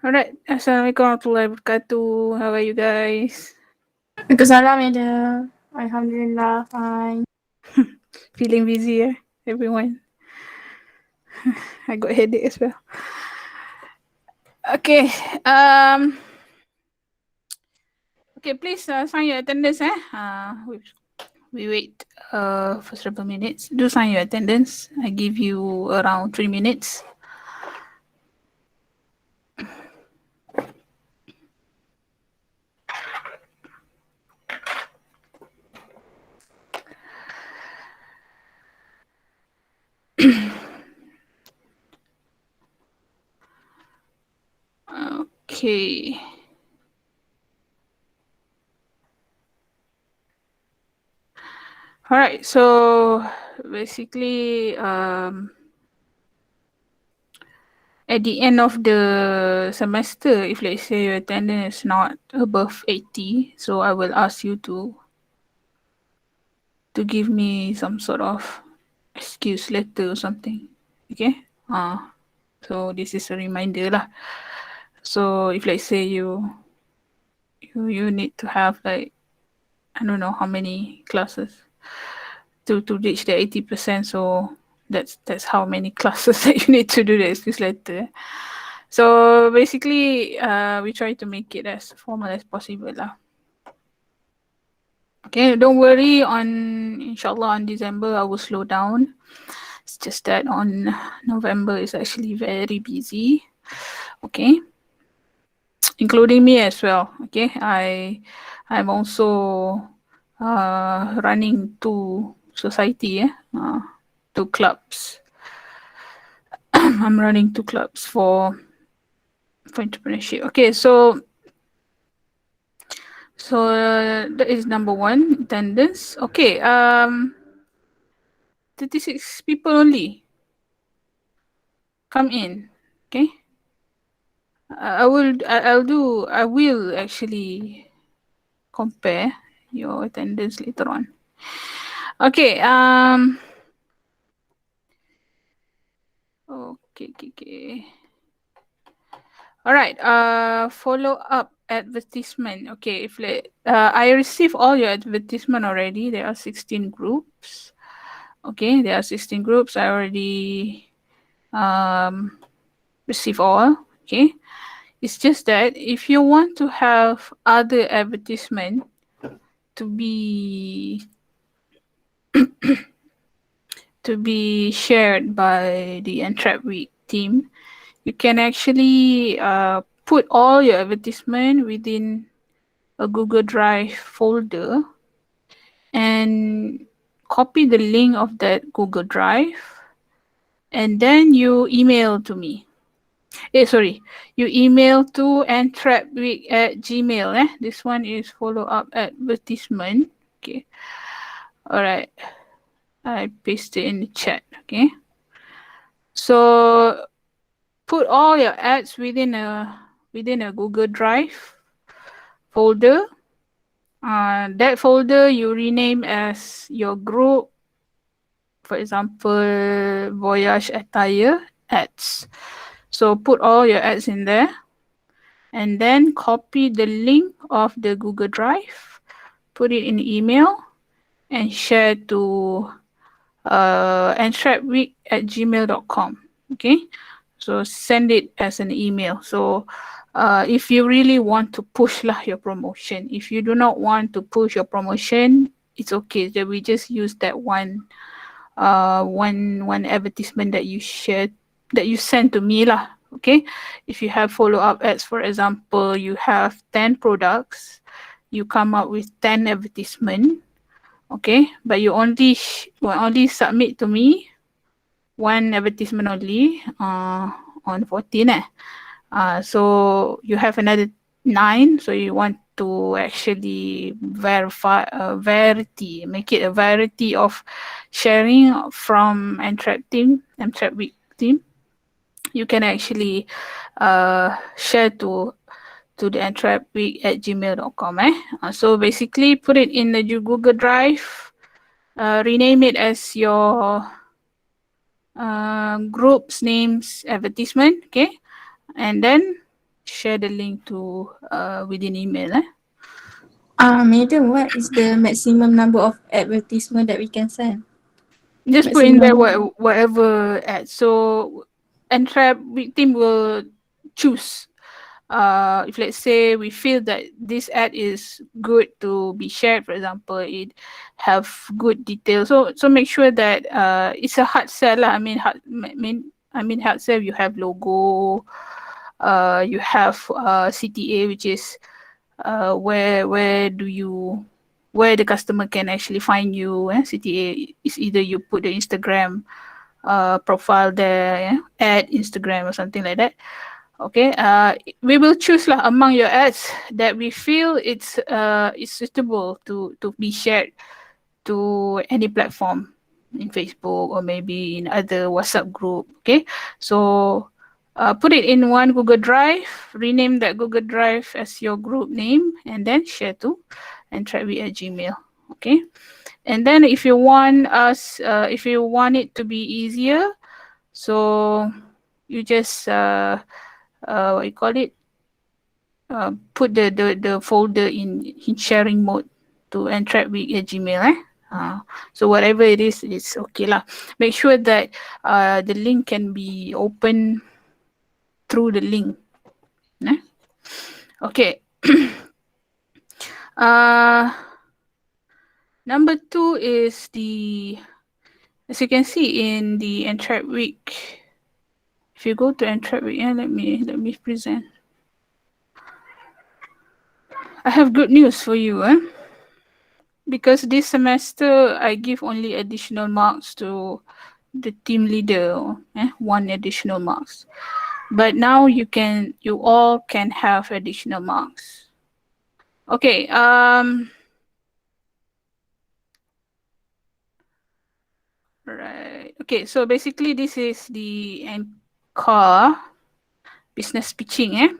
Alright, Assalamualaikum warahmatullahi wabarakatuh. How are you guys? Waalaikumsalam, Ada. Alhamdulillah, fine. Feeling busy, everyone? I got headache as well. Okay, okay, please sign your attendance, we wait for several minutes. Do sign your attendance. I give you around 3 minutes. Okay. All right, so basically, at the end of the semester, if let's say your attendance is not above 80, so I will ask you to give me some sort of excuse letter or something. Okay? So this is a reminder lah. So if let's say you need to have like I don't know how many classes to reach the 80%, so that's how many classes that you need to do the excuse letter. So basically, we try to make it as formal as possible lah. Okay, don't worry. Inshallah, on December I will slow down. It's just that on November is actually very busy. Okay, including me as well. Okay, I'm also running two society. Two clubs. I'm running two clubs for entrepreneurship. Okay, so that is number one, attendance. Okay, 36 people only come in. Okay, I will actually compare your attendance later on. Okay, okay. All right, follow up advertisement. Okay, if I receive all your advertisement already. There are 16 groups. Okay, there are 16 groups. I already receive all. Okay, it's just that if you want to have other advertisement to be to be shared by the Entrap Week team, you can actually put all your advertisement within a Google Drive folder and copy the link of that Google Drive and then you email to me. Sorry, you email to entrapweek@gmail. This one is follow up advertisement. Okay. All right. I paste it in the chat. Okay. So put all your ads within a Google Drive folder. That folder you rename as your group. For example, Voyage Attire ads. So put all your ads in there and then copy the link of the Google Drive, put it in email and share to entrapweek@gmail.com. Okay, so send it as an email. So if you really want to push lah your promotion, if you do not want to push your promotion, it's okay. That we just use that one advertisement that you shared, that you sent to me lah. Okay, if you have follow-up ads, for example, you have 10 products, you come up with 10 advertisement. Okay, but you only submit to me one advertisement only on 14 so you have another 9, so you want to actually make it a variety of sharing from Entrap Week team. You can actually share to the entrapweek@gmail.com. So basically put it in the Google Drive, rename it as your group's name's advertisement. Okay, and then share the link to within email. Madam, what is the maximum number of advertisement that we can send? Just put in there Maximum. whatever ad. So Entrap team will choose. If let's say we feel that this ad is good to be shared, for example, it have good details. So make sure that it's a hard sell lah. I mean hard sell. You have logo. You have CTA, which is where the customer can actually find you. CTA is either you put the Instagram profile there, add Instagram or something like that. Okay, we will choose lah among your ads that we feel it's suitable to be shared to any platform in Facebook or maybe in other WhatsApp group. Okay, so put it in one Google Drive, rename that Google Drive as your group name, and then share to entrepreneur@gmail. Okay, and then if you want it to be easier, so you just what you call it, put the folder in sharing mode to entrepreneur@gmail. So whatever it is, it's okay lah. Make sure that the link can be open through the link. Okay. Number 2 is as you can see in the Entrap week. If you go to Entrap week, let me present. I have good news for you, because this semester I give only additional marks to the team leader, 1 additional marks. But now you all can have additional marks. Okay, right. Okay, so basically this is the ENCAR business pitching,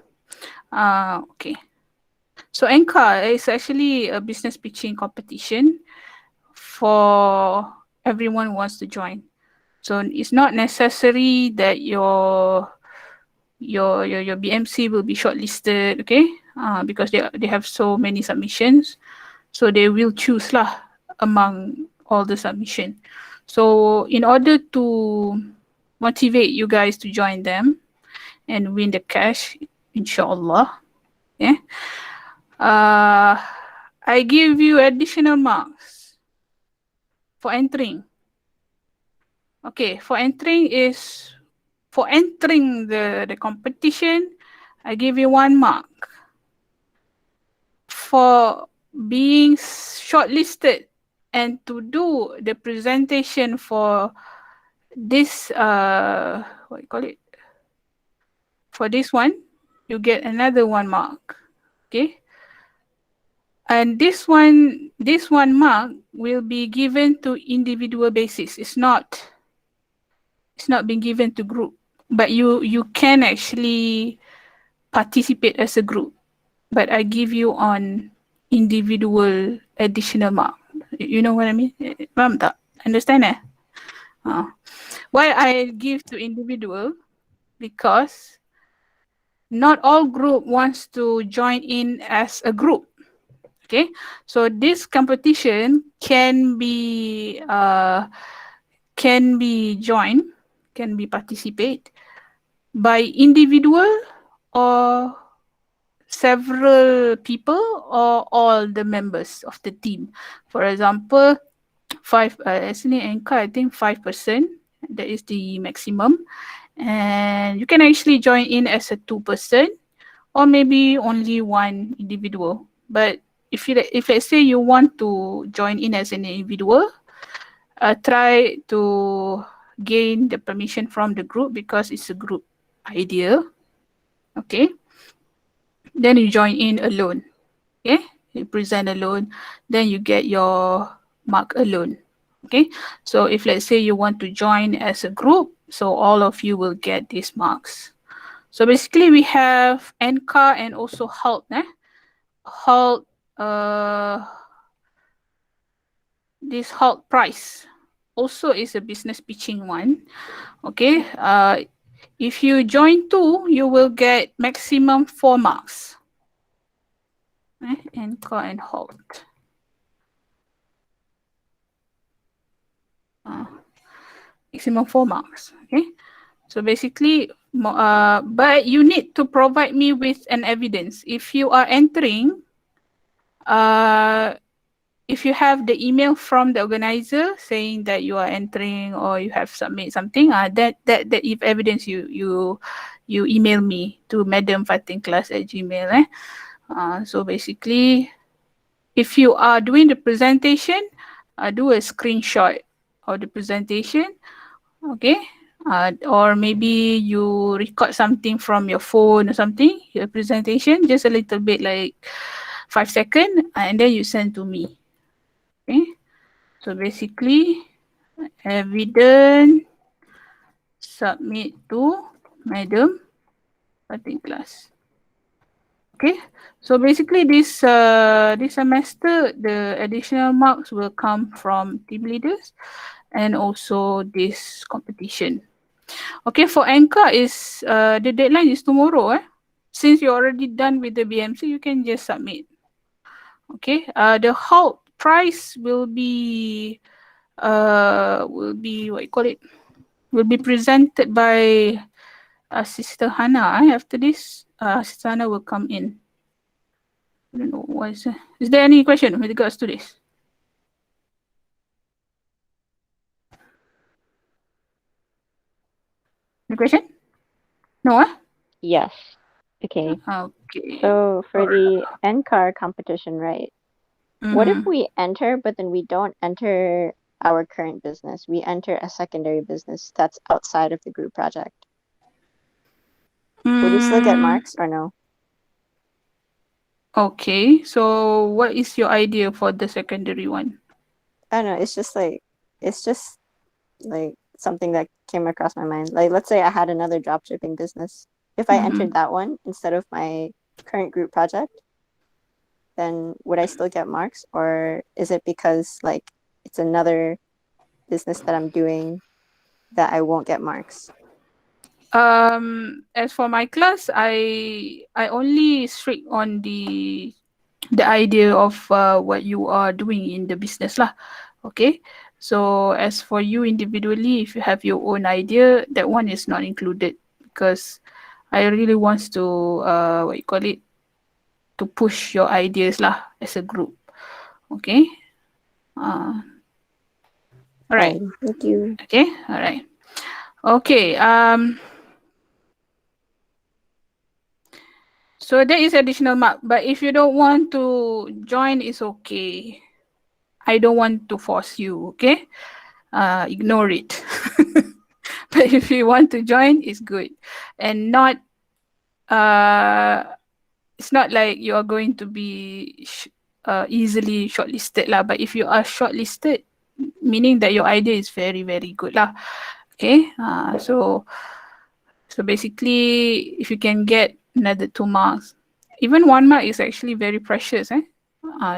okay. So ENCAR is actually a business pitching competition for everyone who wants to join. So it's not necessary that your BMC will be shortlisted, okay? Because they have so many submissions, so they will choose lah among all the submission. So in order to motivate you guys to join them and win the cash, inshallah, I give you additional marks for entering. Okay, for entering the competition, I give you 1 mark. For being shortlisted and to do the presentation for this what you call it? For this one, you get another 1 mark. Okay. And this one mark will be given to individual basis. It's not being given to group, but you can actually participate as a group, but I give you on individual additional mark. You know what I mean? Faham tak? Understand why I give to individual? Because not all group wants to join in as a group. Okay, so this competition can be joined, can be participate by individual or several people or all the members of the team. For example, 5 actually ENCAR, I think 5%, that is the maximum, and you can actually join in as a 2% or maybe only 1 individual. But if let's say you want to join in as an individual, try to gain the permission from the group because it's a group idea. Okay, then you join in alone. Okay, you present alone, then you get your mark alone. Okay, so if let's say you want to join as a group, so all of you will get these marks. So basically we have ENCAR and also HALT. HALT, this HealthPrice also is a business pitching one. Okay, If you join 2, you will get maximum 4 marks. ENCAR and HALT. Maximum 4 marks. Okay. So basically, but you need to provide me with an evidence. If you are entering, if you have the email from the organizer saying that you are entering or you have submit something, that if evidence you email me to madamfatingclass@gmail. So basically, if you are doing the presentation, do a screenshot of the presentation, okay? Or maybe you record something from your phone or something, your presentation, just a little bit like 5 seconds, and then you send to me. Okay, so basically, evidence submit to Madam Fating Class. Okay, so basically this semester the additional marks will come from team leaders and also this competition. Okay, for ENCAR is the deadline is tomorrow. Since you're already done with the BMC, you can just submit. Okay, the HealthPrice will be what you call it? Will be presented by Sister Hannah. After this, Sister Hannah will come in. I don't know what is. Is there any question with regards to this? Any question? No, Yes. Okay. Okay. So for the ENCAR competition, right? What if Mhm. we enter, but then we don't enter our current business? We enter a secondary business that's outside of the group project. Would we still get marks or no? Okay, so what is your idea for the secondary one? I don't know. It's just like something that came across my mind. Like, let's say I had another dropshipping business. If I entered that one instead of my current group project, then would I still get marks, or is it because like it's another business that I'm doing that I won't get marks? As for my class, I only strict on the idea of what you are doing in the business lah. Okay, so as for you individually, if you have your own idea, that one is not included because I really wants to what you call it, to push your ideas lah as a group. Okay. All right. Fine. Thank you. Okay. All right. Okay. So there is additional mark, but if you don't want to join, it's okay. I don't want to force you, okay? Ignore it. But if you want to join, it's good. And not, it's not like you are going to be easily shortlisted lah. But if you are shortlisted, meaning that your idea is very, very good lah. Okay, so basically, if you can get another 2 marks, even 1 mark is actually very precious.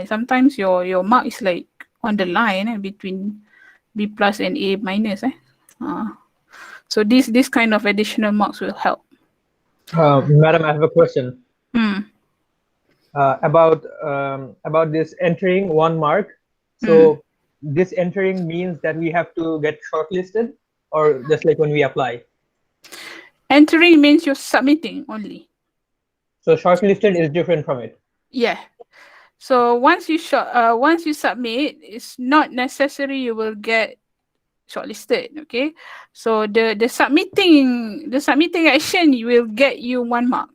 Sometimes your mark is like on the line between B plus and A minus. So this kind of additional marks will help. Madam, I have a question. Mm. About this entering 1 mark. So this entering means that we have to get shortlisted, or just like when we apply? Entering means you're submitting only. So shortlisted is different from it. Yeah. So once you submit, it's not necessary you will get shortlisted. Okay. So the submitting action will get you 1 mark.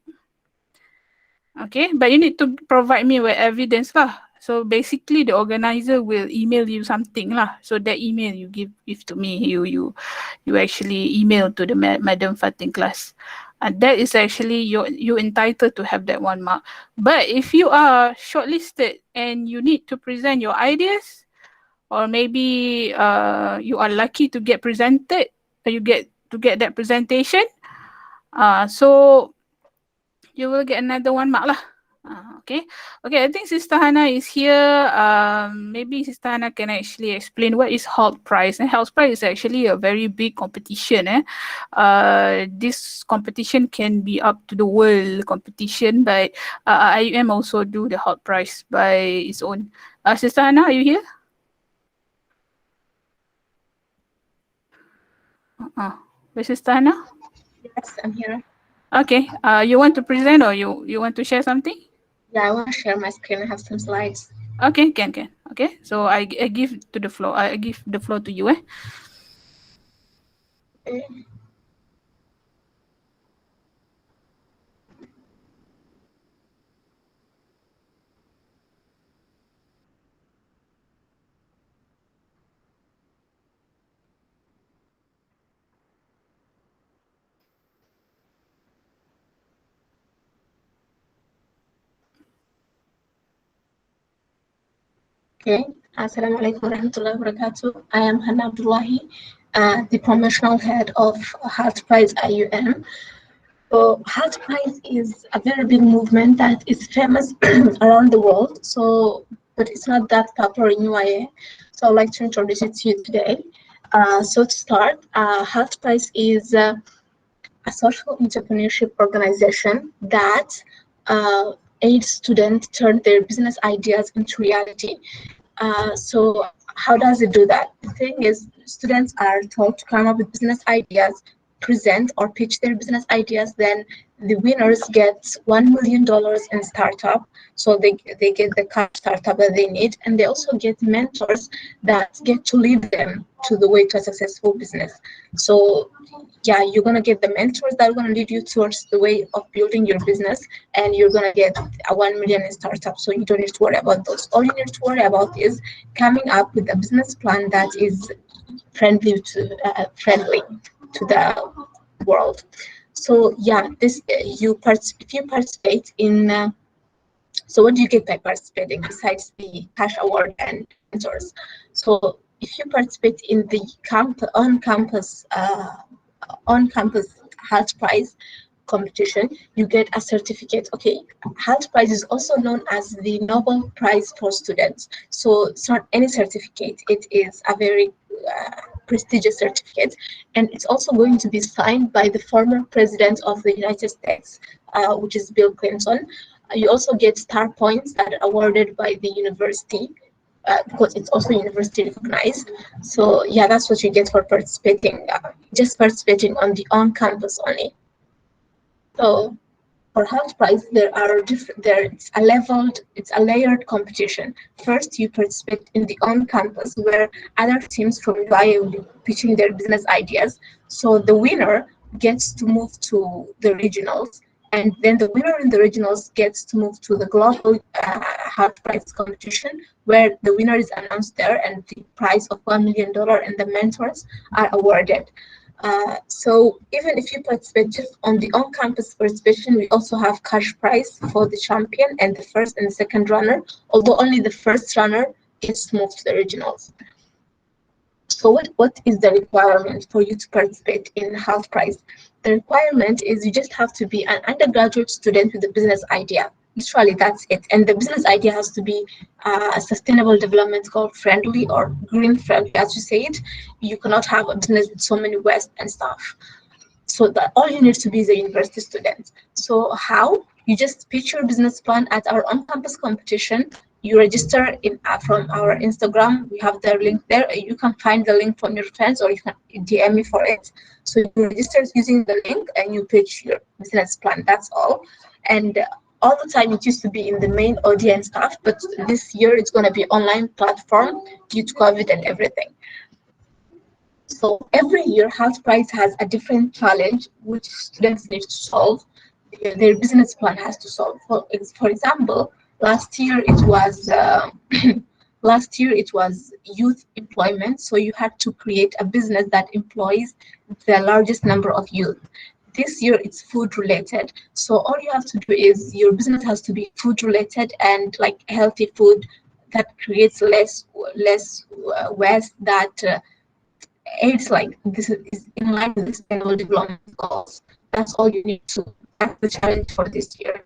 Okay, but you need to provide me with evidence lah. So basically, the organizer will email you something lah. So that email you give to me, you actually email to the Madam Fating Class, and that is actually you entitled to have that 1 mark. But if you are shortlisted and you need to present your ideas, or maybe you are lucky to get presented, you get that presentation, so you will get another 1 mark lah. Okay. Okay, I think Sister Hannah is here. Maybe Sister Hannah can actually explain what is HealthPrice. And HealthPrice is actually a very big competition. This competition can be up to the world competition, but IUM also do the HealthPrice by its own. Sister Hannah, are you here? Where's Sister Hannah? Yes, I'm here. Okay. You want to present or you want to share something? Yeah, I want to share my screen. I have some slides. Okay, can. Okay, so I give to the floor. I give the floor to you. Okay. Assalamualaikum warahmatullahi wabarakatuh. I am Hannah Abdullahi, the promotional head of HealthPrice IUM. So HealthPrice is a very big movement that is famous around the world. So, but it's not that popular in UAE. So I'd like to introduce it to you today. So to start, HealthPrice is a social entrepreneurship organization that aids students turn their business ideas into reality. So how does it do that? The thing is, students are told to come up with business ideas, present or pitch their business ideas, then the winners get $1 million in startup. So they get the kind of startup that they need, and they also get mentors that get to lead them to the way to a successful business. So yeah, you're gonna get the mentors that are gonna lead you towards the way of building your business, and you're gonna get a 1 million in startup. So you don't need to worry about those. All you need to worry about is coming up with a business plan that is friendly to the world. So yeah, this if you participate in. So what do you get by participating besides the cash award and mentors? So if you participate in the on-campus HealthPrice competition, you get a certificate. Okay, HealthPrice is also known as the Nobel Prize for Students. So it's not any certificate, it is a very prestigious certificate, and it's also going to be signed by the former president of the United States, which is Bill Clinton. You also get star points that are awarded by the university, because it's also university recognized. So yeah, that's what you get for participating, just participating on the on-campus only. So for HealthPrice, it's a layered competition. First, you participate in the on-campus where other teams from UAE will be pitching their business ideas. So the winner gets to move to the regionals, and then the winner in the regionals gets to move to the global HealthPrice competition, where the winner is announced there and the prize of $1 million and the mentors are awarded. So even if you participate just on the on-campus participation, we also have cash prize for the champion and the first and the second runner, although only the first runner gets to move to the regionals. So what is the requirement for you to participate in HealthPrice? The requirement is you just have to be an undergraduate student with a business idea. Literally, that's it. And the business idea has to be a sustainable development goal friendly or green friendly, as you say it. You cannot have a business with so many waste and stuff. So that all you need to be is a university student. So how? You just pitch your business plan at our on-campus competition. You register from our Instagram. We have the link there. You can find the link from your friends, or you can DM me for it. So you register using the link and you pitch your business plan. That's all. And all the time it used to be in the main audience stuff, but this year it's going to be online platform due to COVID and everything. So every year, HealthPrice has a different challenge which students need to solve. Their business plan has to solve. For example, last year it was youth employment. So you had to create a business that employs the largest number of youth. This year it's food related. So all you have to do is your business has to be food related and like healthy food that creates less waste, that it's like this is in line with the sustainable development goals. That's all you need to. That's the challenge for this year.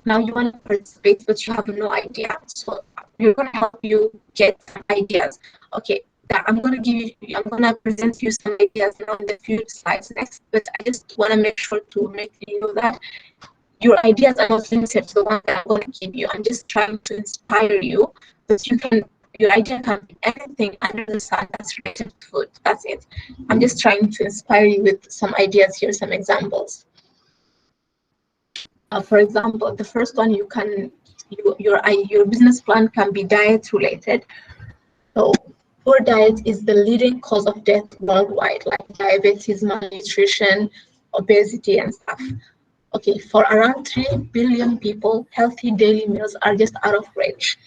now you want to participate, but you have no idea. So we're gonna help you get some ideas. Okay, I'm gonna present you some ideas now in the few slides next, but I just wanna make sure to make you know that your ideas are not limited to the one that I'm gonna give you. I'm just trying to inspire you that your idea can be anything under the sun that's related to food. That's it. I'm just trying to inspire you with some ideas here, some examples. For example, the first one, your business plan can be diet related. So poor diet is the leading cause of death worldwide, like diabetes, malnutrition, obesity, and stuff. Okay, for around 3 billion people, healthy daily meals are just out of reach.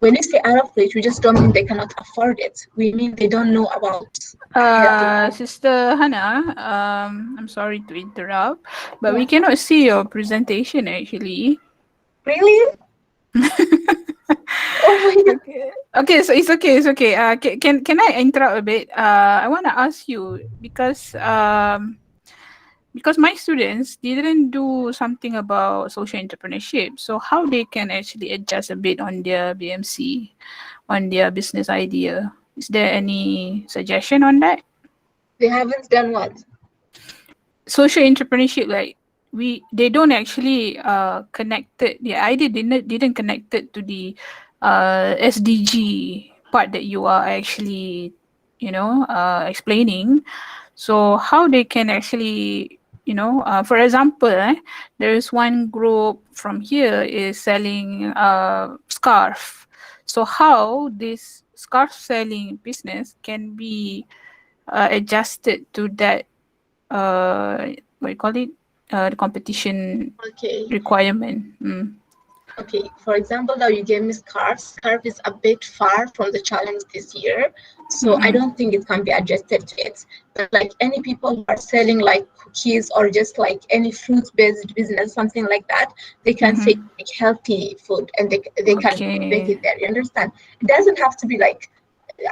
When we say out of reach, we just don't mean they cannot afford it. We mean they don't know about Sister Hannah, I'm sorry to interrupt, but we cannot see your presentation actually. Really? Oh my God. Okay, so it's okay. Can I interrupt a bit? I want to ask you because my students didn't do something about social entrepreneurship, so how they can actually adjust a bit on their BMC, on their business idea? Is there any suggestion on that? They haven't done what? Social entrepreneurship, like they don't actually connect it. The idea didn't connect it to the SDG part that you are actually explaining. So how they can actually for example, there is one group from here is selling scarf. So how this scarf selling business can be adjusted to that what you call it, the competition requirement. Okay, for example, now you gave me scarf. Scarf is a bit far from the challenge this year, so I don't think it can be adjusted to it. But like any people who are selling like cookies or just like any fruit-based business, something like that, they can say like healthy food and they can make it there. You understand? It doesn't have to be like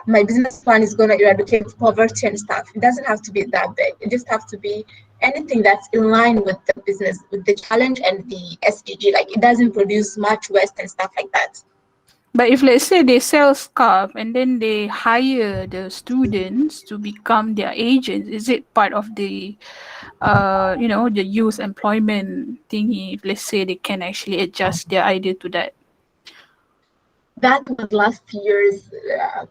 my business plan is going to eradicate poverty and stuff. It doesn't have to be that big. It just has to be anything that's in line with the business, with the challenge and the SDG. Like it doesn't produce much waste and stuff like that. But if let's say they sell scarf and then they hire the students to become their agents, is it part of the the youth employment thingy? If let's say they can actually adjust their idea to that. That was last year's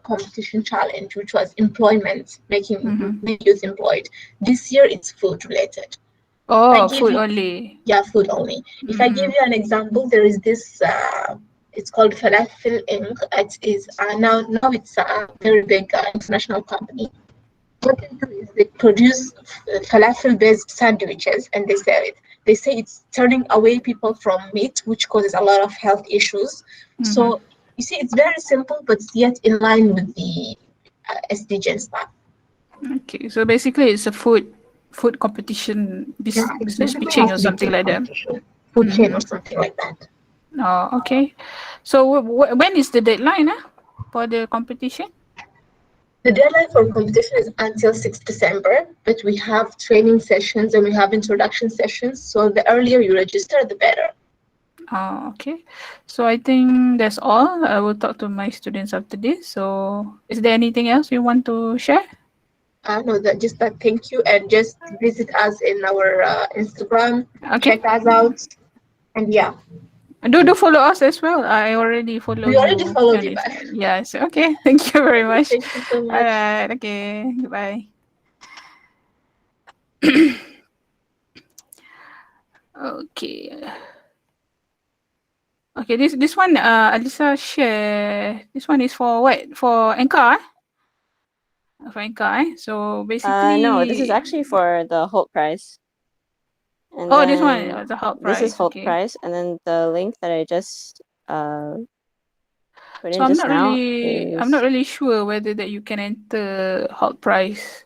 competition challenge, which was employment, making youth employed. This year, it's food related. Oh, food only. Yeah, food only. If I give you an example, there is this. It's called Falafel Inc. It is now it's a very big international company. What they do is they produce falafel-based sandwiches and they sell it. They say it's turning away people from meat, which causes a lot of health issues. So you see, it's very simple, but yet in line with the SDG and stuff. Okay, so basically it's a food competition business pitching or something like that. Food chain or something like that. Oh, okay. So when is the deadline for the competition? The deadline for competition is until 6th December, but we have training sessions and we have introduction sessions. So the earlier you register, the better. Oh, okay. So I think that's all. I will talk to my students after this. So is there anything else you want to share? No, just that. Thank you, and just visit us in our Instagram. Okay. Check us out, and yeah. Do follow us as well. I already followed you. We already followed you back. Yes. Okay. Thank you very much. Thank you so much. All right. Okay. Goodbye. Okay. Okay. This one, Alisa share. This one is for what? For ENCAR. For ENCAR. So basically. No, this is actually for the HealthPrice. And this one is the HealthPrice. This is HealthPrice, and then the link that I just put in I'm just not now I'm not really sure whether that you can enter HealthPrice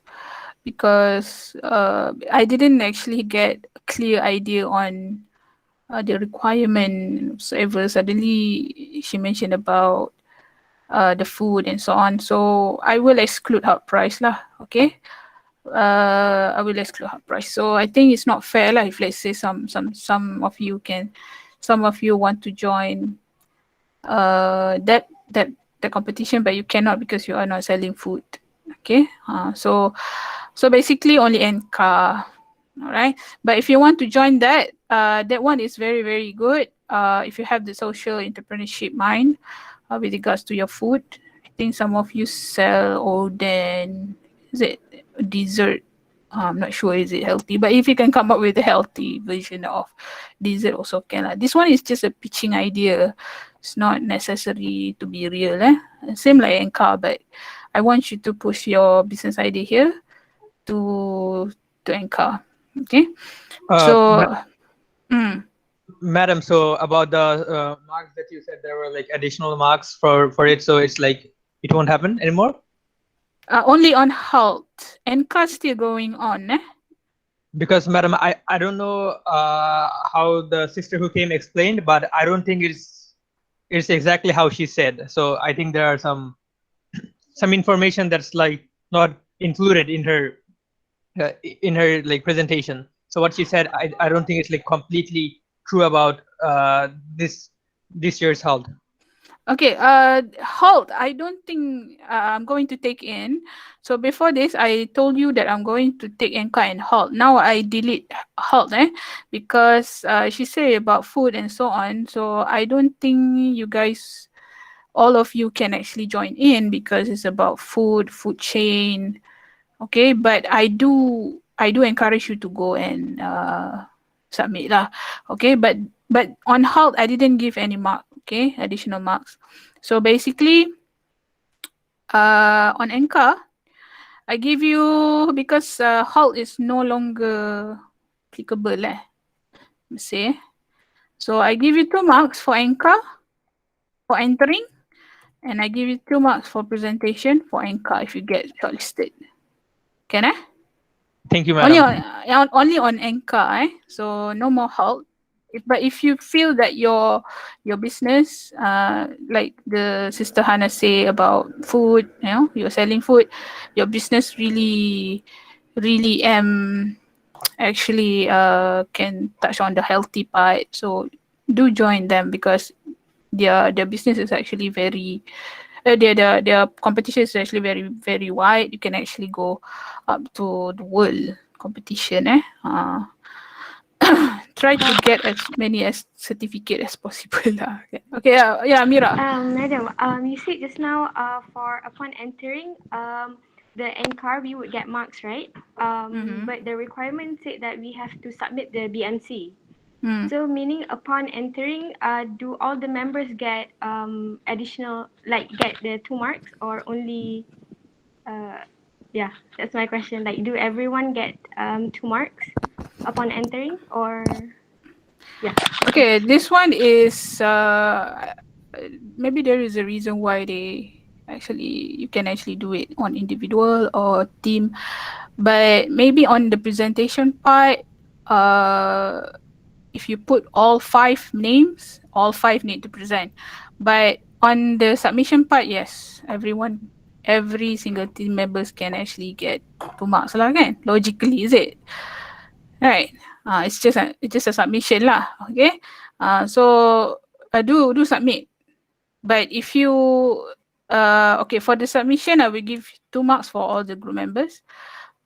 because I didn't actually get a clear idea on the requirement. So ever suddenly she mentioned about the food and so on. So I will exclude HealthPrice lah. Okay. I will exclude HealthPrice. So I think it's not fair lah if let's say some of you can some of you want to join that competition, but you cannot because you are not selling food. Okay, so basically only ENCAR. All right, but if you want to join that, that one is very, very good. If you have the social entrepreneurship mind with regards to your food, I think some of you sell oden, is it dessert? I'm not sure is it healthy, but if you can come up with a healthy version of dessert also can. This one is just a pitching idea. It's not necessary to be real. Same like ENCAR, but I want you to push your business idea here to ENCAR. Okay. So Madam, so about the marks that you said, there were like additional marks for it, so it's like it won't happen anymore? Only on halt. ENCAR still going on. Because madam, I don't know how the sister who came explained, but I don't think it's exactly how she said. So I think there are some information that's like not included in her like presentation. So what she said, I don't think it's like completely true about this year's halt. Okay, halt. I don't think I'm going to take in. So before this, I told you that I'm going to take ENCAR and halt. Now I delete halt, because she said about food and so on. So I don't think you guys, all of you, can actually join in because it's about food chain. Okay, but I do encourage you to go and submit lah. Okay, but on halt I didn't give any mark. Okay, additional marks. So basically, on ENCAR, I give you because halt is no longer applicable say. So I give you 2 marks for ENCAR for entering, and I give you 2 marks for presentation for ENCAR if you get shortlisted. Can I? Thank you, madam. Only on ENCAR, so no more halt. But if you feel that your business, like the sister Hannah say about food, you're selling food, your business really actually can touch on the healthy part. So do join them because their business is actually very their competition is actually very, very wide. You can actually go up to the world competition. Try to get as many as certificate as possible. Okay, yeah, Mira. Madam, you said just now for upon entering the ENCAR we would get marks, right? But the requirement said that we have to submit the BMC. So meaning upon entering, do all the members get additional, like get the 2 marks or only? Yeah, that's my question. Like, do everyone get 2 marks upon entering or? Yeah. Okay, this one is maybe there is a reason why you can actually do it on individual or team, but maybe on the presentation part, if you put all 5 names, all 5 need to present. But on the submission part, yes, every single team members can actually get 2 marks lah kan? Logically, is it? Right. It's just a submission lah. Okay. So do submit. But if you okay, for the submission, I will give 2 marks for all the group members.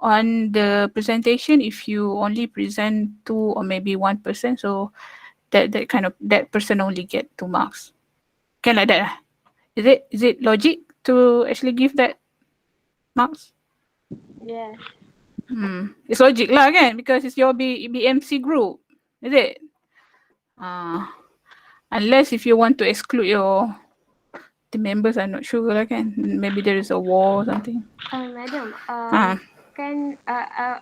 On the presentation, if you only present 2 or maybe 1 person, so that person only get 2 marks. Can like that? Is it logic to actually give that marks? Yeah. It's logic lah kan, because it's your BMC group, is it? Unless if you want to exclude your team members, I'm not sure lah kan. Maybe there is a war or something. Madam, can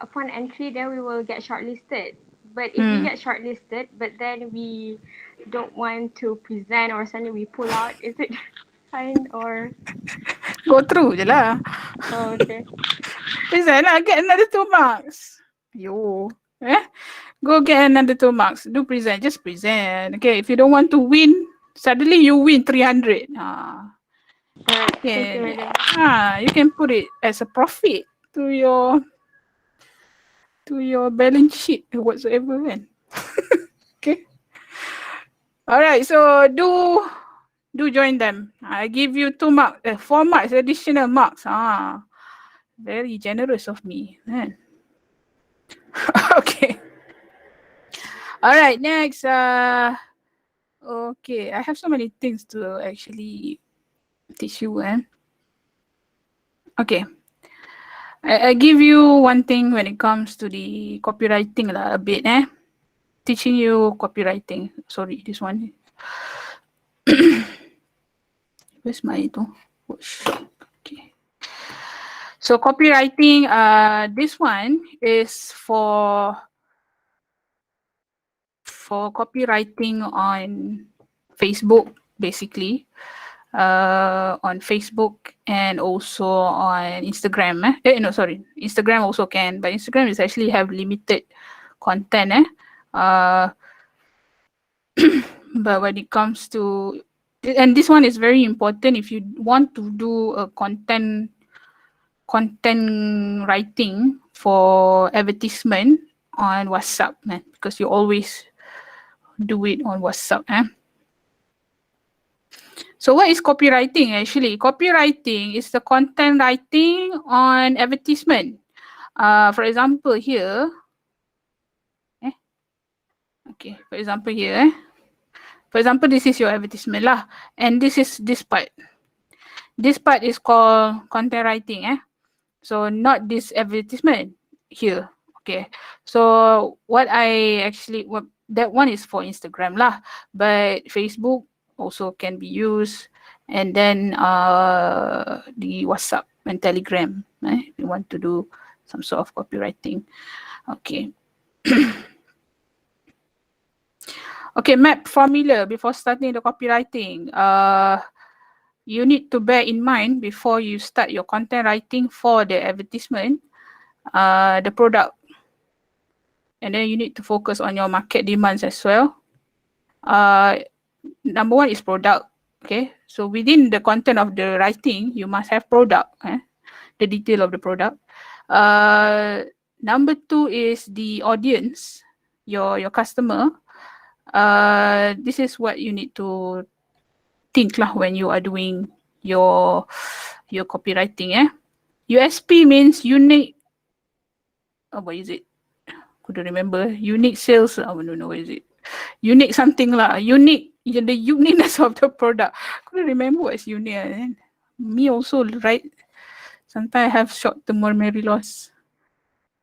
upon entry then we will get shortlisted. But if we get shortlisted, but then we don't want to present or suddenly we pull out, is it fine or? Go through je lah. Oh, okay. Present lah, get another 2 marks. Yo, go get another 2 marks. Do present, just present. Okay, if you don't want to win, suddenly you win 300. Thank you, madam. You can put it as a profit to your balance sheet or whatsoever kan. Okay. All right, so do join them. I give you 2 marks, 4 marks, additional marks. Very generous of me. Man. Okay. All right, next. Okay, I have so many things to actually teach you. Okay. I give you one thing when it comes to the copywriting a bit. Teaching you copywriting. Sorry, this one. Where's my ito? Okay. So copywriting, this one is for copywriting on Facebook, basically. On Facebook and also on Instagram. No, sorry. Instagram also can, but Instagram is actually have limited content. But when it comes to, and this one is very important if you want to do a content writing for advertisement on WhatsApp, because you always do it on WhatsApp. So what is copywriting actually? Copywriting is the content writing on advertisement. For example here, okay, for example here, for example, this is your advertisement lah, and this is this part. This part is called content writing. So not this advertisement here. Okay. So what that one is for Instagram lah, but Facebook also can be used, and then the WhatsApp and Telegram. If you want to do some sort of copywriting. Okay. Okay, map formula before starting the copywriting. You need to bear in mind before you start your content writing for the advertisement, the product. And then you need to focus on your market demands as well. Number one is product. Okay, so within the content of the writing, you must have product, the detail of the product. Number two is the audience, your customer. This is what you need to think lah when you are doing your copywriting. USP means unique. What is it? Couldn't remember. Unique sales. I don't know what is it. Unique something lah. Unique. The uniqueness of the product. Couldn't remember what's unique. Me also, right? Sometimes I have short-term memory loss.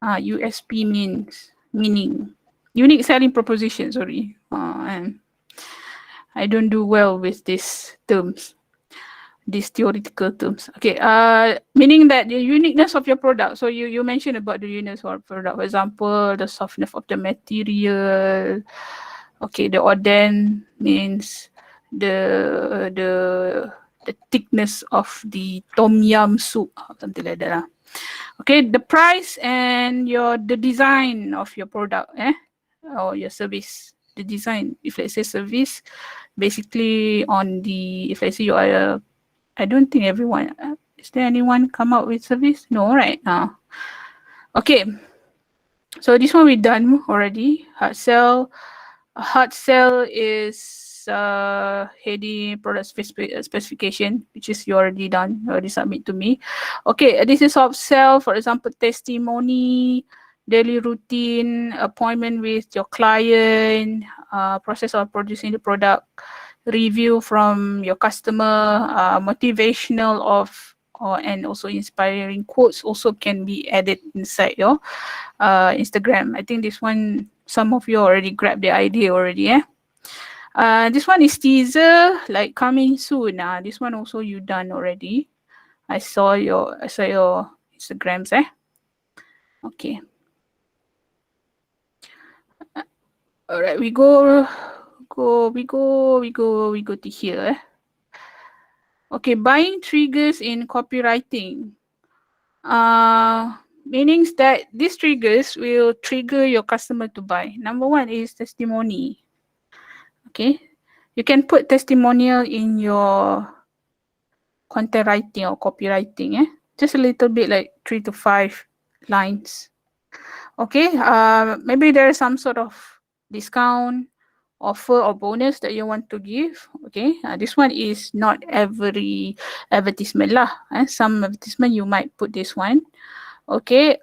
USP means meaning. Unique selling proposition. Sorry. I don't do well with these terms, these theoretical terms. Okay, meaning that the uniqueness of your product. So you mentioned about the uniqueness of product. For example, the softness of the material. Okay, the oden means the thickness of the tom yum soup, something like that. Okay, the price and the design of your product, or your service. The design, if let's say service, basically on the, if let's say you are I don't think everyone, is there anyone come out with service? No, right? Okay, so this one we done already. Hard sell. Hard sell is heading product specification, which is you already done, you already submit to me. Okay, this is soft sell, for example, testimony, daily routine, appointment with your client, process of producing the product, review from your customer, motivational and also inspiring quotes also can be added inside your Instagram. I think this one, some of you already grabbed the idea already. This one is teaser, like coming soon. This one also you done already. I saw your Instagrams. Okay. All right, we go to here. Okay, buying triggers in copywriting. Meanings that these triggers will trigger your customer to buy. Number one is testimony. Okay, you can put testimonial in your content writing or copywriting. Just a little bit, like 3 to 5 lines. Okay, maybe there is some sort of discount offer or bonus that you want to give. Okay, this one is not every advertisement lah. Some advertisement you might put this one. Okay,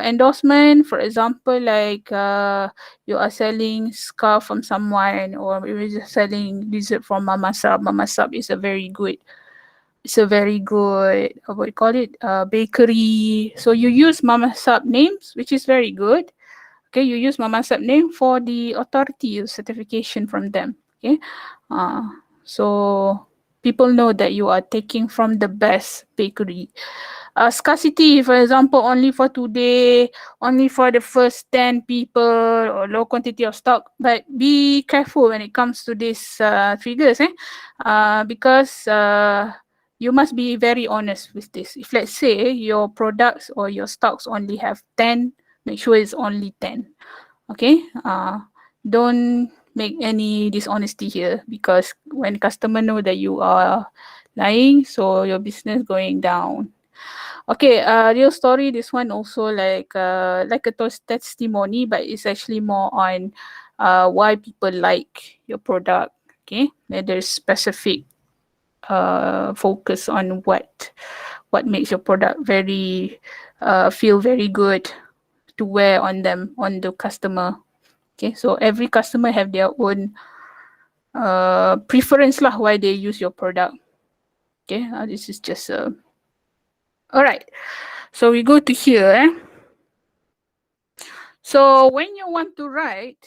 endorsement, for example, like you are selling scarf from someone, or you're just selling dessert from Mama Sab. Mama Sab is a very good, what you call it, bakery. So you use Mama Sab names, which is very good. Okay, you use Mama Sab name for the authority certification from them. Okay, so people know that you are taking from the best bakery. Scarcity, for example, only for today, only for the first 10 people, or low quantity of stock. But be careful when it comes to these figures, because you must be very honest with this. If let's say your products or your stocks only have 10, make sure it's only 10. Okay, don't make any dishonesty here, because when customer know that you are lying, so your business going down. Okay, real story. This one also like a testimony, but it's actually more on why people like your product. Okay, there's specific focus on what makes your product very feel very good to wear on them, on the customer. Okay, so every customer have their own preference lah why they use your product. Okay, this is just all right. So we go to here. So when you want to write,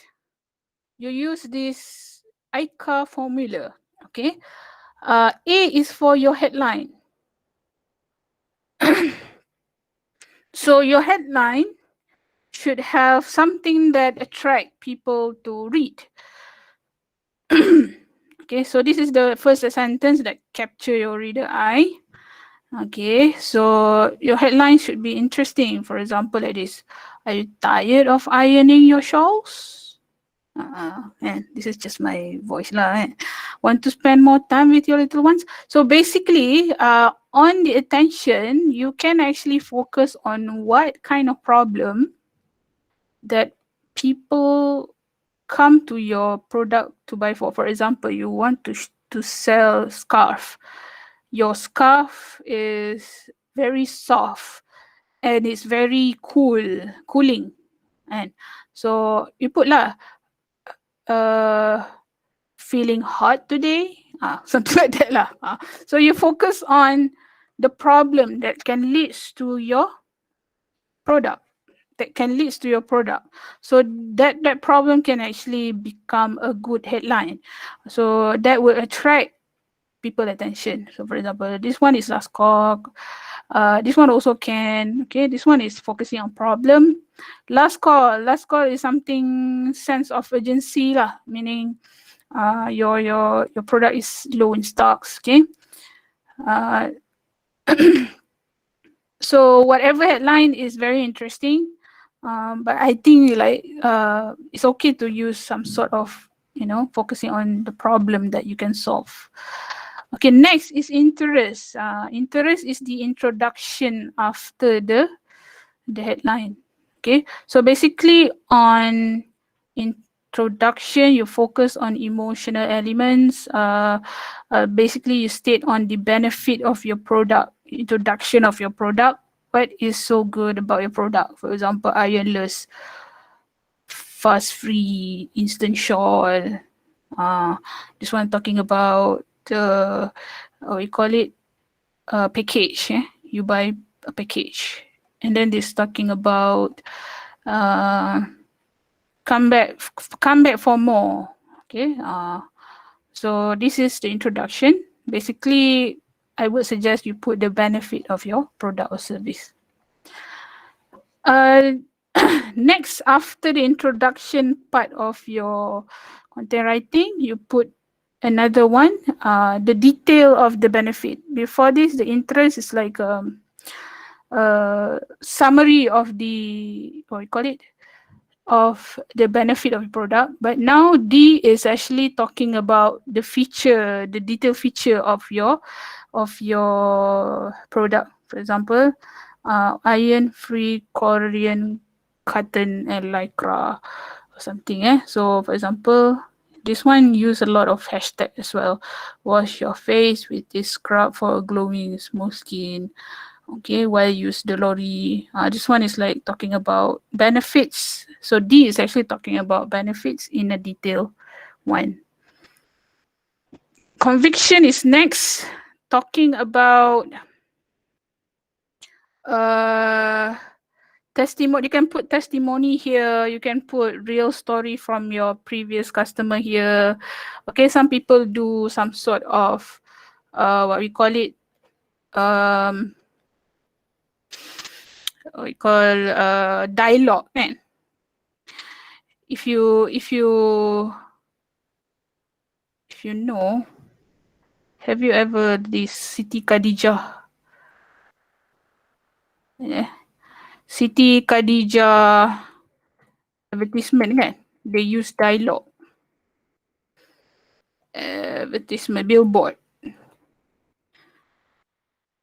you use this ENCAR formula. Okay, A is for your headline. So your headline should have something that attract people to read. Okay, so this is the first sentence that capture your reader eye. Okay, so your headline should be interesting. For example, like this: are you tired of ironing your shawls? And this is just my voice lah. Want to spend more time with your little ones? So basically, on the attention, you can actually focus on what kind of problem that people come to your product to buy for. For example, you want to sell scarf. Your scarf is very soft and it's very cooling. And so you put lah, feeling hot today, something like that lah. So you focus on the problem that can lead to your product. So that problem can actually become a good headline. So that will attract people attention. So for example, this one is last call. This one also can. Okay, this one is focusing on problem. Last call is something sense of urgency lah, meaning your product is low in stocks. Okay. So whatever headline is very interesting, but I think like it's okay to use some sort of, focusing on the problem that you can solve. Okay, next is interest. Interest is the introduction after the headline. Okay, so basically on introduction, you focus on emotional elements. Basically, you state on the benefit of your product, introduction of your product. What is so good about your product? For example, ironless, fuss free, instant shawl. This one talking about we call it package. You buy a package, and then this talking about come back for more. Okay, so this is the introduction. Basically, I would suggest you put the benefit of your product or service. Next, after the introduction part of your content writing, you put another one, the detail of the benefit. Before this, the interest is like a summary of the, what we call it, of the benefit of the product. But now D is actually talking about the feature, the detailed feature of your product. For example, iron-free Korean cotton and lycra or something. So for example, This one use a lot of hashtag as well. Wash your face with this scrub for a glowing smooth skin. Okay, while use the lorry. This one is like talking about benefits. So D is actually talking about benefits in a detail one. Conviction is next, talking about testimony. You can put testimony here. You can put real story from your previous customer here. Okay, some people do some sort of what we call it, what we call dialogue, kan? If you know, have you ever this Siti Khadijah? Yeah. Siti Khadijah advertisement, kan? They use dialogue. Advertisement billboard.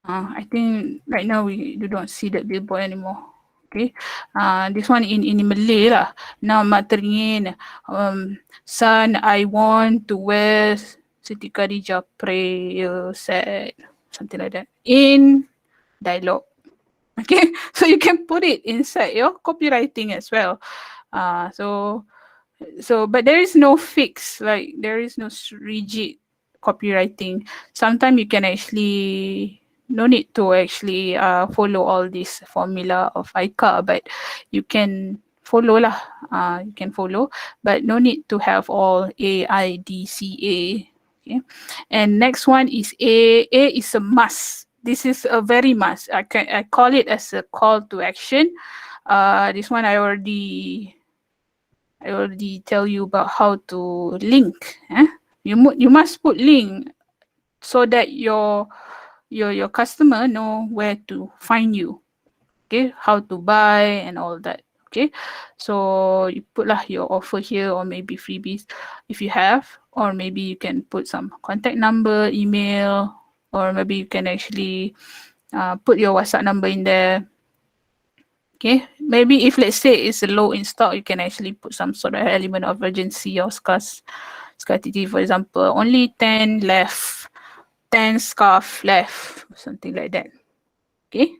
I think right now we don't see that billboard anymore. Okay, this one in Malay lah. Now mak teringin, son, I want to wear Siti Khadijah prayer set, something like that, in dialogue. Okay, so you can put it inside your copywriting as well. So but there is no fix, like there is no rigid copywriting. Sometimes you can actually no need to actually follow all this formula of ENCAR, but you can follow lah. You can follow, but no need to have all A, I, D, C, A. Okay, and next one is A. A is a must. This is a very must. I call it as a call to action. This one I already tell you about how to link. You must put link so that your customer know where to find you. Okay, how to buy and all that. Okay, so you put lah your offer here, or maybe freebies if you have, or maybe you can put some contact number, email, or maybe you can actually put your WhatsApp number in there. Okay, maybe if let's say it's a low in stock, you can actually put some sort of element of urgency or scarcity. For example, only 10 left, 10 scarf left, something like that. Okay,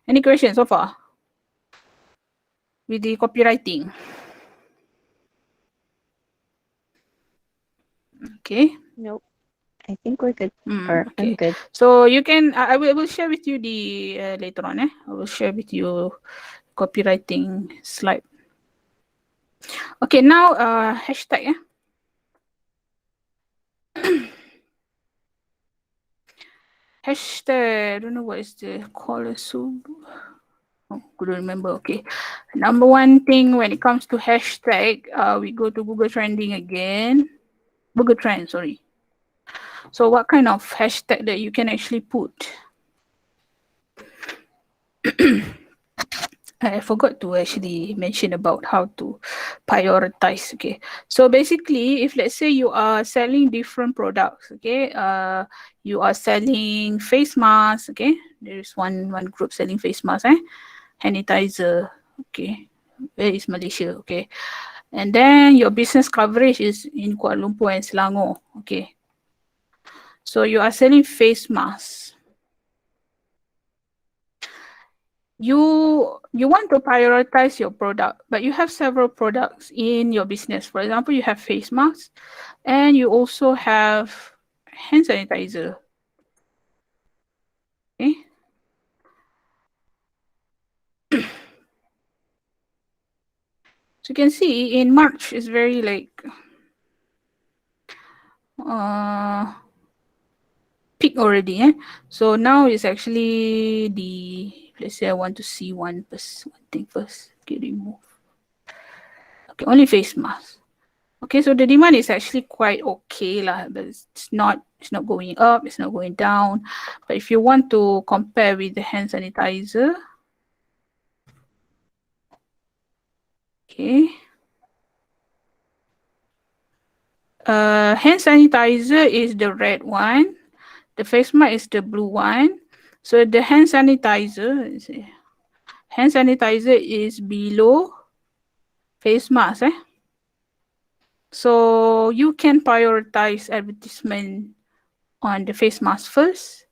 any questions so far with the copywriting? Okay. Nope. I think we're good. Okay. I'm good. So you can, I will share with you the later on. I will share with you copywriting slide. Okay, now hashtag. Hashtag, I don't know what is the call. Couldn't remember. Okay, number one thing when it comes to hashtag, we go to Google Trending again. Google Trend, sorry. So what kind of hashtag that you can actually put? I forgot to actually mention about how to prioritize. Okay, so basically, if let's say you are selling different products, okay, you are selling face masks, okay, there is one group selling face masks, sanitizer, okay, where is Malaysia, okay, and then your business coverage is in Kuala Lumpur and Selangor, okay, so you are selling face masks. You want to prioritize your product, but you have several products in your business. For example, you have face masks and you also have hand sanitizer. Okay. So you can see in March it's very like peak already. So now it's actually the, let's say I want to see one thing first. Okay, remove. Okay, only face mask. Okay, so the demand is actually quite okay lah, but it's not going up, it's not going down. But if you want to compare with the hand sanitizer, okay, hand sanitizer is the red one, the face mask is the blue one. So the hand sanitizer is below face mask. So you can prioritize advertisement on the face mask first,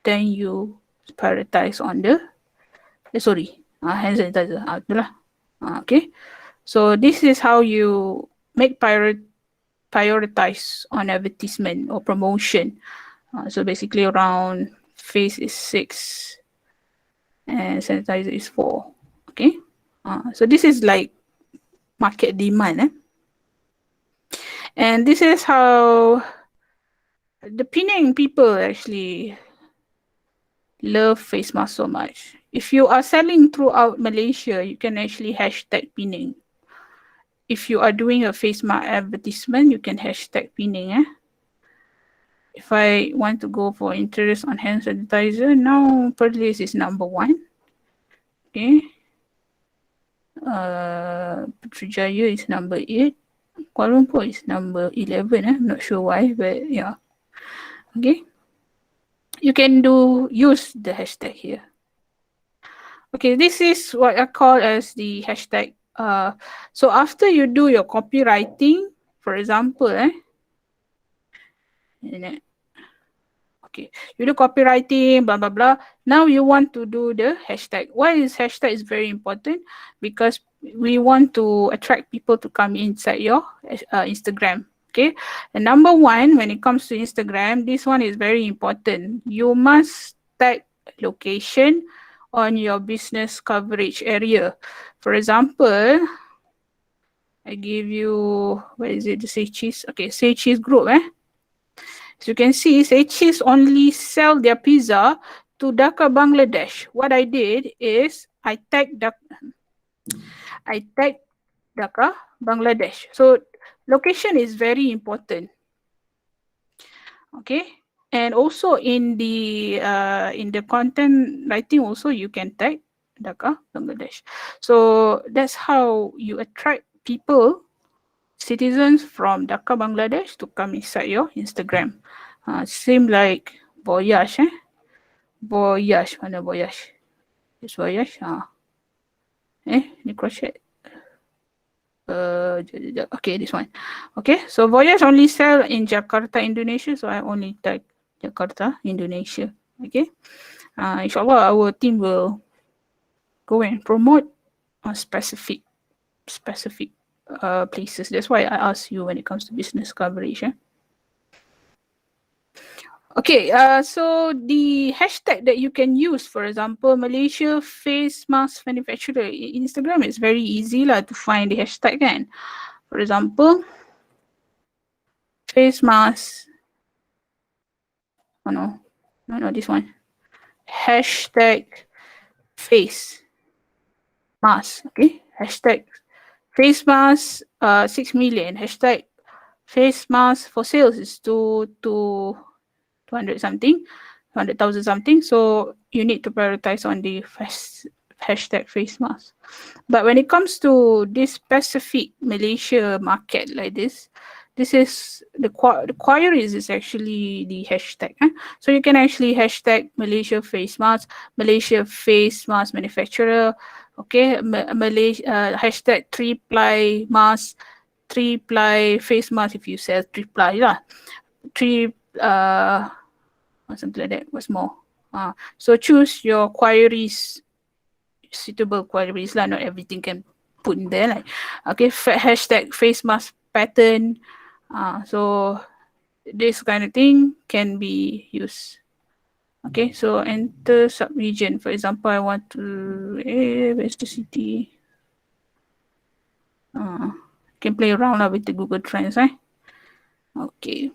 then you prioritize on the hand sanitizer. Okay. So this is how you make prioritize on advertisement or promotion. So basically around face is 6 and sanitizer is 4. Okay. So this is like market demand. And this is how the Penang people actually love face mask so much. If you are selling throughout Malaysia, you can actually hashtag Penang. If you are doing a face mask advertisement, you can hashtag Penang. If I want to go for interest on hand sanitizer, now Perlis is number 1. Okay. Putrajaya is number 8. Kuala Lumpur is number 11. I'm not sure why, but yeah. Okay. You can use the hashtag here. Okay, this is what I call as the hashtag. So after you do your copywriting, for example, okay, you do copywriting, blah, blah, blah. Now you want to do the hashtag. Why is hashtag is very important? Because we want to attract people to come inside your Instagram. Okay. And number 1, when it comes to Instagram, this one is very important. You must tag location on your business coverage area. For example, I give you, where is it? The Say Cheese. Okay, Say Cheese group. As you can see, Say Cheese only sell their pizza to Dhaka, Bangladesh. What I did is I tagged Dhaka, Bangladesh. So location is very important. Okay, and also in the content writing also you can tag Dhaka, Bangladesh. So that's how you attract people, citizens from Dhaka, Bangladesh to come inside your Instagram. Same like Voyage. Voyage, mana Voyage? It's Voyage. Ni crochet. Okay, this one. Okay, so Voyage only sell in Jakarta, Indonesia. So I only tag Jakarta, Indonesia. Okay. Inshallah, our team will go and promote specific places. That's why I ask you when it comes to business coverage. Okay, so the hashtag that you can use, for example, Malaysia face mask manufacturer. Instagram is very easy lah to find the hashtag kan. For example, face mask. Oh no, this one. Hashtag face mask. Okay, hashtag face mask 6 million. Hashtag face mask for sales is 200 something, 200,000 something. So you need to prioritize on the hashtag face mask. But when it comes to this specific Malaysia market like this is the queries is actually the hashtag. So you can actually hashtag Malaysia face mask, Malaysia face mask manufacturer. Okay, Malaysia hashtag 3-ply mask, 3-ply face mask if you sell 3-ply lah. Something like that. What's more? So choose your queries, suitable queries lah. Not everything can put in there. Like, okay, hashtag face mask pattern. So this kind of thing can be used. Okay, so enter sub-region. For example, I want to, where's the city? Can play around with the Google Trends. Okay.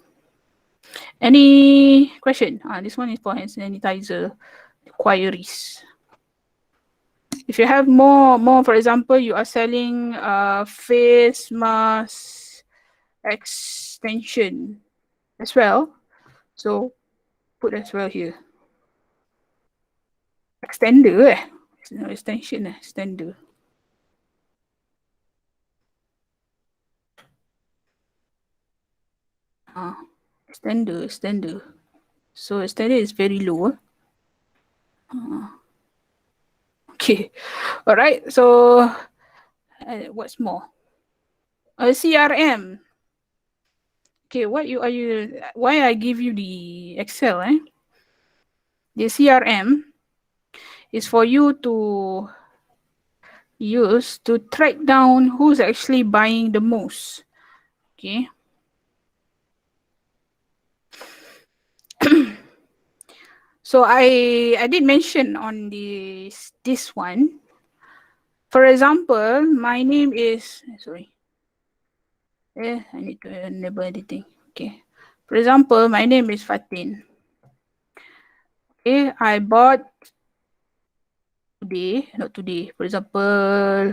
Any question? This one is for hand sanitizer queries. If you have more, for example, you are selling face mask extension as well. So put as well here. Extender no extension, extender. Extender. So extender is very low. Okay, all right. So what's more? CRM. Okay, why I give you the Excel, the CRM is for you to use to track down who's actually buying the most. Okay. So I did mention on this one. For example, my name is I need to enable editing. Okay. For example, my name is Fatin. Okay, I bought today, not today. For example,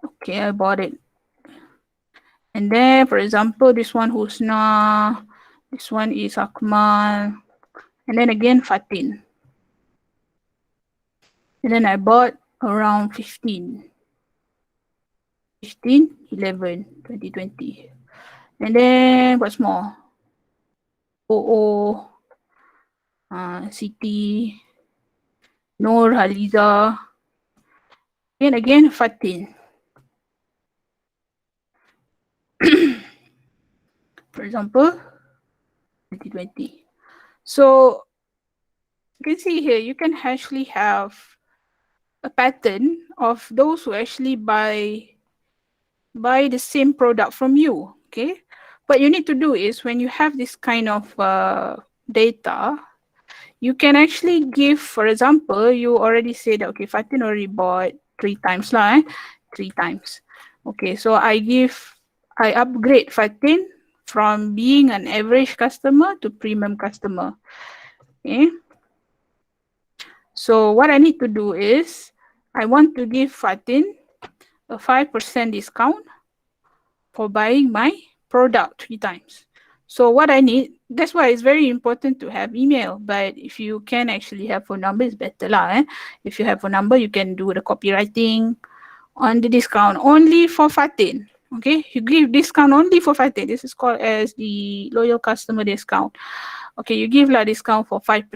okay, I bought it. And then, for example, this one Husna, this one is Akmal, and then again Fatin. And then I bought around 15, 11, 2020. And then what's more? OO, Siti, Noor, Haliza, and again Fatin. For example, 2020. So you can see here, you can actually have a pattern of those who actually buy the same product from you. Okay, what you need to do is when you have this kind of data, you can actually give, for example, you already said, okay, Fatin already bought 3 times lah, 3 times. Okay, so I upgrade Fatin from being an average customer to premium customer. Okay. So what I need to do is, I want to give Fatin a 5% discount for buying my product 3 times. So what I need, that's why it's very important to have email. But if you can actually have phone number, it's better lah. If you have phone number, you can do the copywriting on the discount only for Fatin. Okay, you give discount only for Fatin. This is called as the loyal customer discount. Okay, you give la discount for 5%,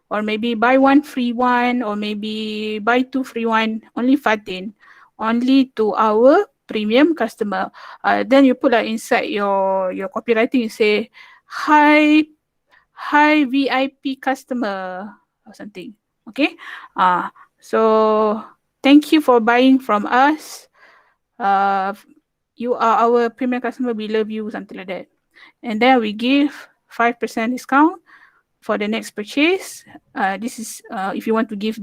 or maybe buy 1 free 1, or maybe buy 2 free 1, only Fatin, only to our premium customer. Then you put inside your copywriting, you say, hi VIP customer or something. Okay. So thank you for buying from us. You are our premium customer. We love you, something like that. And then we give 5% discount for the next purchase. This is if you want to give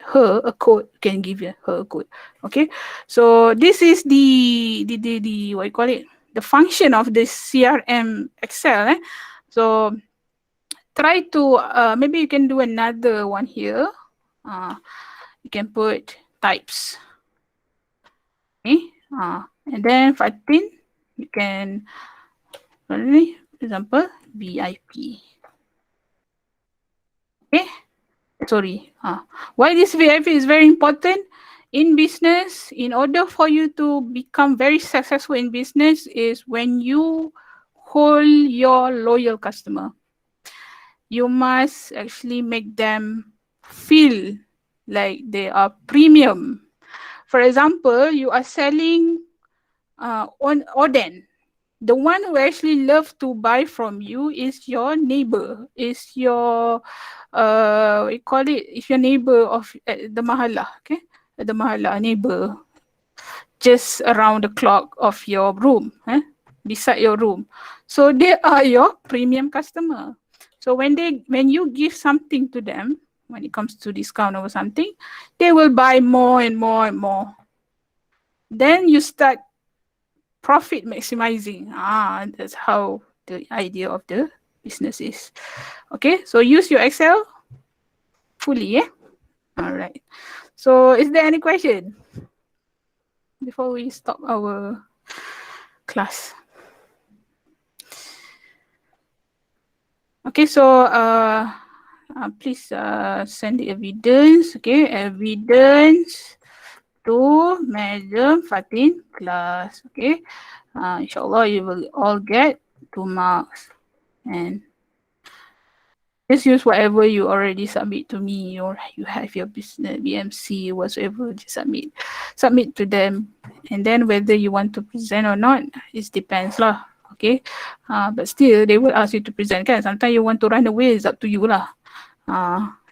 her a code, you can give her a code. Okay. So this is the what you call it? The function of the CRM Excel. So try to maybe you can do another one here. You can put types. Okay. And then Fatin, you can, for example, VIP. Okay. Sorry. Why this VIP is very important in business? In order for you to become very successful in business is when you hold your loyal customer. You must actually make them feel like they are premium. For example, you are selling on Oden. The one who actually love to buy from you is your neighbor, is your we call it, is your neighbor of the mahala, okay? The mahala neighbor, just around the clock of your room, beside your room. So they are your premium customer. So when you give something to them, when it comes to discount or something, they will buy more and more and more. Then you start profit maximizing. That's how the idea of the business is. Okay, so use your Excel fully, all right. So is there any question before we stop our class? Okay, so please send the evidence. Okay, evidence to Madam Fatin class. Okay, inshallah you will all get 2 marks. And Just use whatever you already submit to me, or you have your business BMC, whatsoever, just submit to them, and then whether you want to present or not, it depends lah. Okay, but still they will ask you to present, kan? Sometimes you want to run away, it's up to you lah.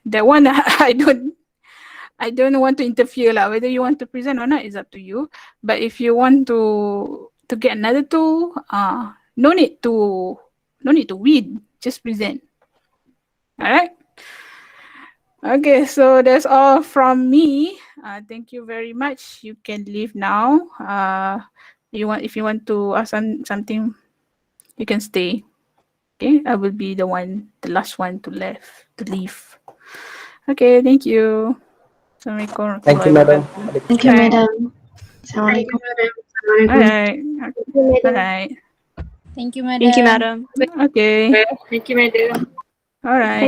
That one I don't want to interfere lah. Whether you want to present or not is up to you. But if you want to get another tool, no need to read, just present. All right. Okay, so that's all from me. Thank you very much. You can leave now. If you want to ask something, you can stay. Okay, I will be the last one to leave. Okay, thank you. Assalamualaikum. Thank you, madam. Thank you, madam. Assalamualaikum. All right. All right. Thank you, madam. Thank you, madam. Okay. Thank you, madam. All right.